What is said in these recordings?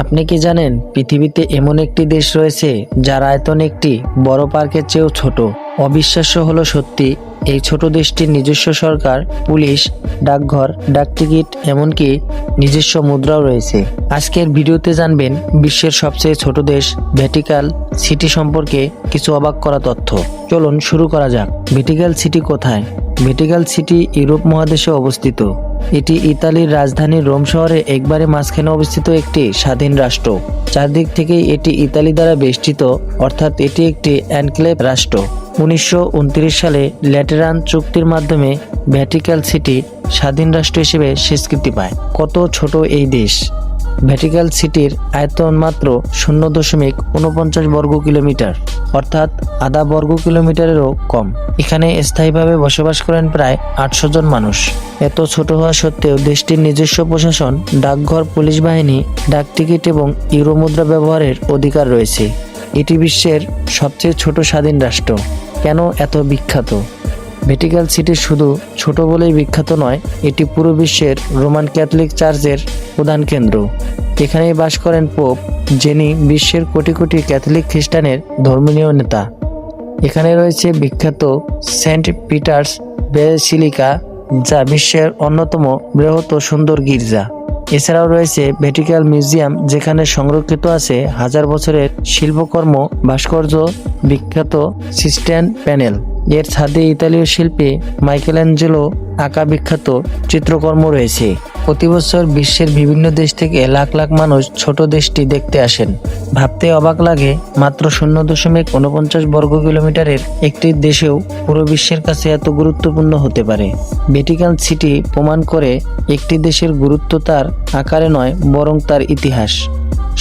আপনি কি জানেন পৃথিবীতে এমন একটি দেশ রয়েছে যার আয়তন একটি বড় পার্কের চেয়েও ছোট। অবিশ্বাস্য হলো সত্যি, এই ছোট দেশটির নিজস্ব সরকার, পুলিশ, ডাকঘর, ডাকটিকিট, এমনকি নিজস্ব মুদ্রাও রয়েছে। আজকের ভিডিওতে জানবেন বিশ্বের সবচেয়ে ছোট দেশ ভ্যাটিকান সিটি সম্পর্কে কিছু অবাক করা তথ্য। চলুন শুরু করা যাক। ভ্যাটিকান সিটি কোথায়? ভ্যাটিকান সিটি ইউরোপ মহাদেশে অবস্থিত। এটি ইতালির রাজধানী রোম শহরে একবারে মাঝখানে অবস্থিত একটি স্বাধীন রাষ্ট্র। চারদিক থেকেই এটি ইতালি দ্বারা বেষ্টিত, অর্থাৎ এটি একটি এনক্লেভ রাষ্ট্র। 1929 সালে ল্যাটেরান চুক্তির মাধ্যমে ভ্যাটিকান সিটি স্বাধীন রাষ্ট্র হিসেবে স্বীকৃতি পায়। কত ছোট এই দেশ! ভ্যাটিকান সিটির আয়তন মাত্র 0.49 বর্গ কিলোমিটার, অর্থাৎ আধা বর্গ কিলোমিটারেরও কম। এখানে স্থায়ীভাবে বসবাস করেন প্রায় 800 জন মানুষ। এত ছোট হওয়া সত্ত্বেও দেশটির নিজস্ব প্রশাসন, ডাকঘর, পুলিশ বাহিনী, ডাকটিকিট এবং ইউরো মুদ্রা ব্যবহারের অধিকার রয়েছে। এটি বিশ্বের সবচেয়ে ছোট স্বাধীন রাষ্ট্র। কেন এত বিখ্যাত? ভ্যাটিকান সিটি শুধু ছোট বলেই বিখ্যাত নয়, এটি পুরো বিশ্বের রোমান ক্যাথলিক চার্চের প্রধান কেন্দ্র। এখানেই বাস করেন পোপ, যিনি বিশ্বের কোটি কোটি ক্যাথলিক খ্রিস্টানের ধর্মীয় নেতা। এখানে রয়েছে বিখ্যাত সেন্ট পিটার্স বেসিলিকা, যা বিশ্বের অন্যতম বৃহৎ ও সুন্দর গির্জা। এছাড়াও রয়েছে ভ্যাটিকান মিউজিয়াম, যেখানে সংরক্ষিত আছে হাজার বছরের শিল্পকর্ম, ভাস্কর্য, বিখ্যাত সিস্টেন প্যানেল। এর ছাদে ইতালীয় শিল্পী মাইকেলেঞ্জেলো আঁকা বিখ্যাত চিত্রকর্ম রয়েছে। প্রতি বছর বিশ্বের বিভিন্ন দেশ থেকে লাখ লাখ মানুষ ছোট দেশটি দেখতে আসেন। ভাবতে অবাক লাগে, মাত্র 0.49 বর্গ কিলোমিটারের একটি দেশেও পুরো বিশ্বের কাছে এত গুরুত্বপূর্ণ হতে পারে। ভ্যাটিকান সিটি প্রমাণ করে একটি দেশের গুরুত্ব তার আকারে নয়, বরং তার ইতিহাস,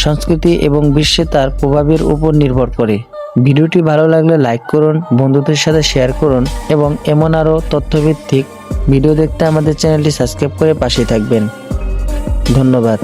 সংস্কৃতি এবং বিশ্বে তার প্রভাবের উপর নির্ভর করে। ভিডিওটি ভালো লাগলে লাইক করুন, বন্ধুদের সাথে শেয়ার করুন এবং এমন আরও তথ্যভিত্তিক ভিডিও দেখতে আমাদের চ্যানেলটি সাবস্ক্রাইব করে পাশে থাকবেন। ধন্যবাদ।